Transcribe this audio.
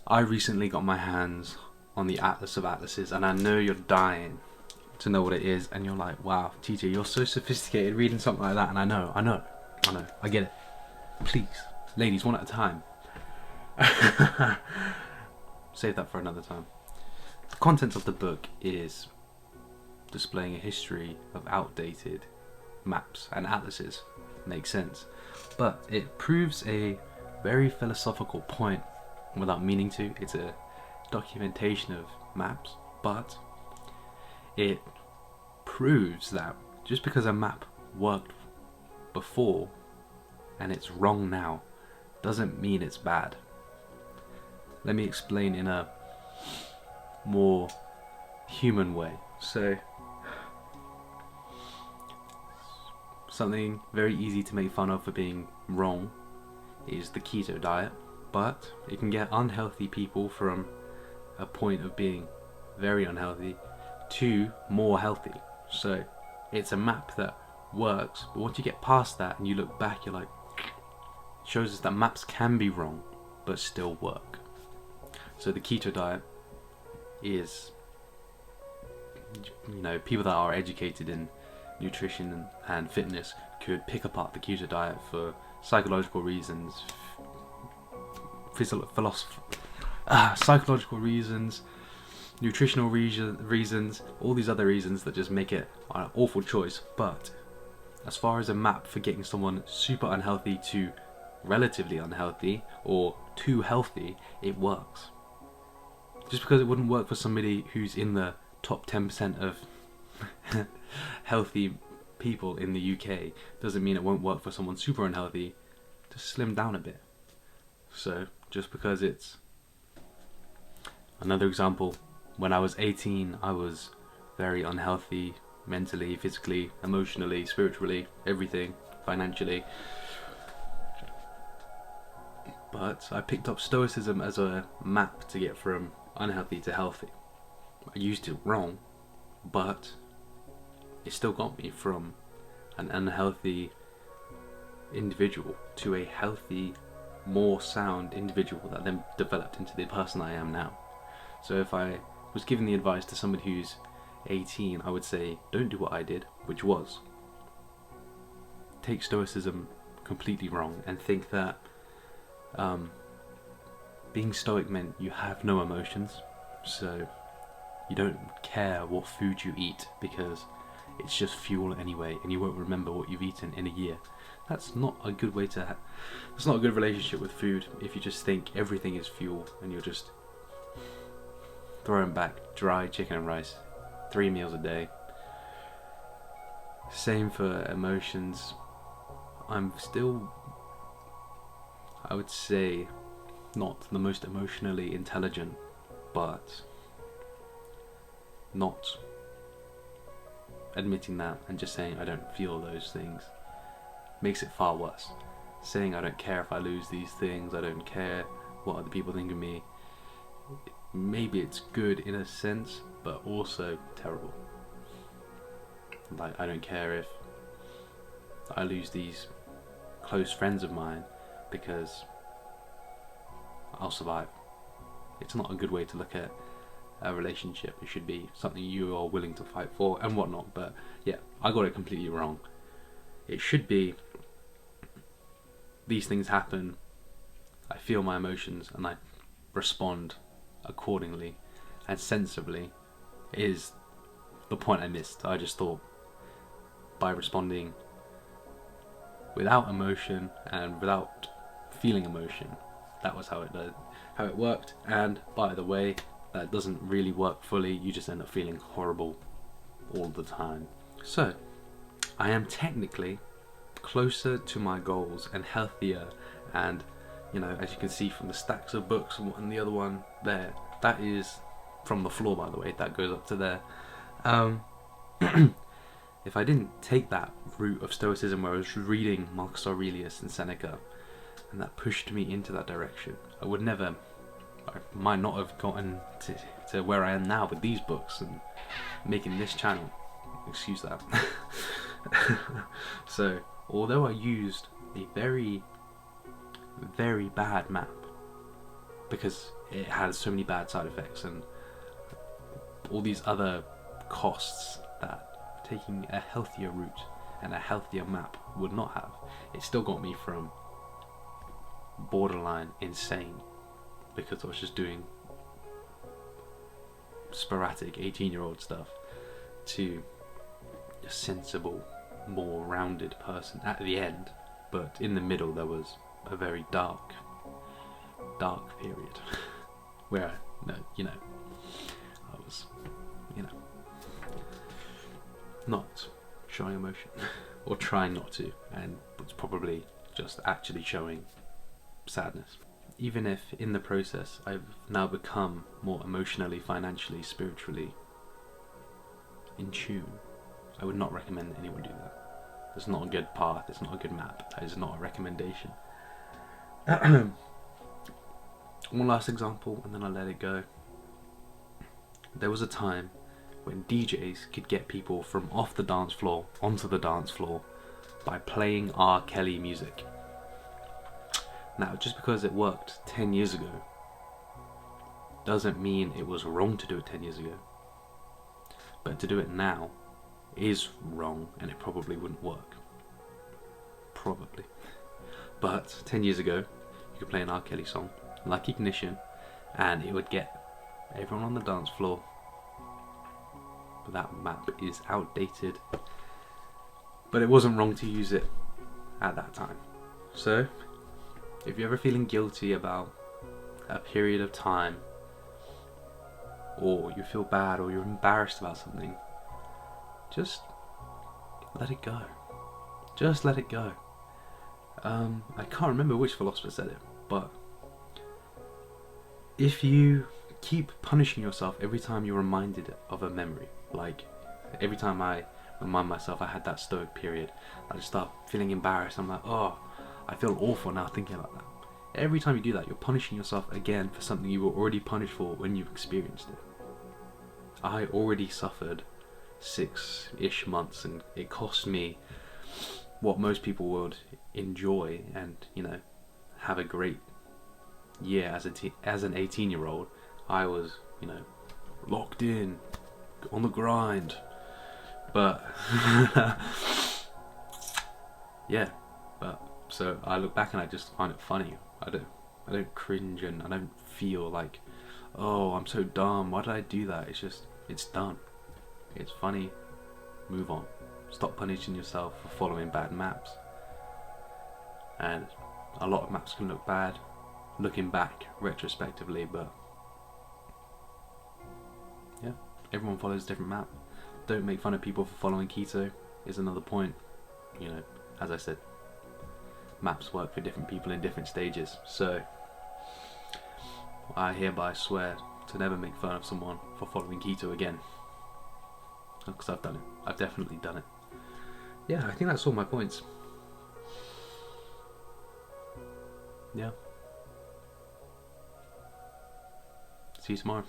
I recently got my hands on the Atlas of Atlases, and I know you're dying to know what it is, and you're like, wow, TJ, you're so sophisticated reading something like that, and I know, I get it. Please, ladies, one at a time. Save that for another time. The contents of the book is displaying a history of outdated maps and atlases. Makes sense. But it proves a very philosophical point without meaning to. It's a documentation of maps, but it proves that just because a map worked before and it's wrong now doesn't mean it's bad. Let me explain in a more human way. So, something very easy to make fun of for being wrong is the keto diet, but it can get unhealthy people from a point of being very unhealthy to more healthy. So it's a map that works, but once you get past that and you look back, you're like, it shows us that maps can be wrong but still work. So the keto diet is, people that are educated in nutrition and fitness could pick apart the keto diet for psychological reasons, psychological reasons, nutritional reasons, all these other reasons that just make it an awful choice. But as far as a map for getting someone super unhealthy to relatively unhealthy or too healthy, it works. Just because it wouldn't work for somebody who's in the top 10% of healthy people in the UK doesn't mean it won't work for someone super unhealthy to slim down a bit. So just because it's another example, when I was 18 I was very unhealthy mentally, physically, emotionally, spiritually, everything, financially, but I picked up Stoicism as a map to get from unhealthy to healthy. I used it wrong, but it still got me from an unhealthy individual to a healthy, more sound individual that then developed into the person I am now. So if I was giving the advice to somebody who's 18, I would say don't do what I did, which was take Stoicism completely wrong and think that being stoic meant you have no emotions, so you don't care what food you eat because it's just fuel anyway, and you won't remember what you've eaten in a year. That's not a good way to it's not a good relationship with food if you just think everything is fuel and you're just throwing back dry chicken and rice 3 meals a day. Same for emotions. I'm still, I would say, not the most emotionally intelligent, but not admitting that and just saying I don't feel those things makes it far worse. Saying I don't care if I lose these things, I don't care what other people think of me, maybe it's good in a sense, but also terrible. Like, I don't care if I lose these close friends of mine because I'll survive. It's not a good way to look at a relationship. It should be something you are willing to fight for and whatnot. But yeah, I got it completely wrong. It should be these things happen, I feel my emotions and I respond accordingly and sensibly is the point I missed. I just thought by responding without emotion and without feeling emotion, that was how it worked. And by the way, that doesn't really work fully. You just end up feeling horrible all the time. So I am technically closer to my goals and healthier, and as you can see from the stacks of books and the other one there, that is from the floor, by the way, that goes up to there. If I didn't take that route of Stoicism where I was reading Marcus Aurelius and Seneca and that pushed me into that direction, I might not have gotten to where I am now with these books and making this channel. Excuse that. So although I used a very, very bad map because it had so many bad side effects and all these other costs that taking a healthier route and a healthier map would not have. It still got me from borderline insane because I was just doing sporadic 18-year-old stuff to a sensible, more rounded person at the end. But in the middle there was a very dark period where I was not showing emotion or trying not to, and was probably just actually showing sadness. Even if in the process I've now become more emotionally, financially, spiritually in tune, I would not recommend that anyone do that. It's not a good path, it's not a good map, that is not a recommendation. One last example and then I'll let it go. There was a time when DJs could get people from off the dance floor onto the dance floor by playing R. Kelly music. Now, just because it worked 10 years ago doesn't mean it was wrong to do it 10 years ago. But to do it now is wrong, and it probably wouldn't work. Probably. But 10 years ago, you could play an R. Kelly song, like Ignition, and it would get everyone on the dance floor. But that map is outdated. But it wasn't wrong to use it at that time. So, if you're ever feeling guilty about a period of time, or you feel bad, or you're embarrassed about something, just let it go. Just let it go. I can't remember which philosopher said it, but if you keep punishing yourself every time you're reminded of a memory, like every time I remind myself I had that stoic period, I just start feeling embarrassed. I'm like, oh, I feel awful now thinking about that. Every time you do that, you're punishing yourself again for something you were already punished for when you experienced it. I already suffered 6-ish months, and it cost me what most people would enjoy and, have a great year as an 18-year-old. I was, locked in, on the grind. But yeah, so I look back and I just find it funny. I don't cringe, and I don't feel like, oh, I'm so dumb, why did I do that? It's done. It's funny. Move on. Stop punishing yourself for following bad maps. And a lot of maps can look bad looking back retrospectively, but yeah, everyone follows a different map. Don't make fun of people for following keto is another point. As I said, maps work for different people in different stages. So I hereby swear to never make fun of someone for following keto again, because I've done it. I've definitely done it. Yeah, I think that's all my points. Yeah. See you tomorrow.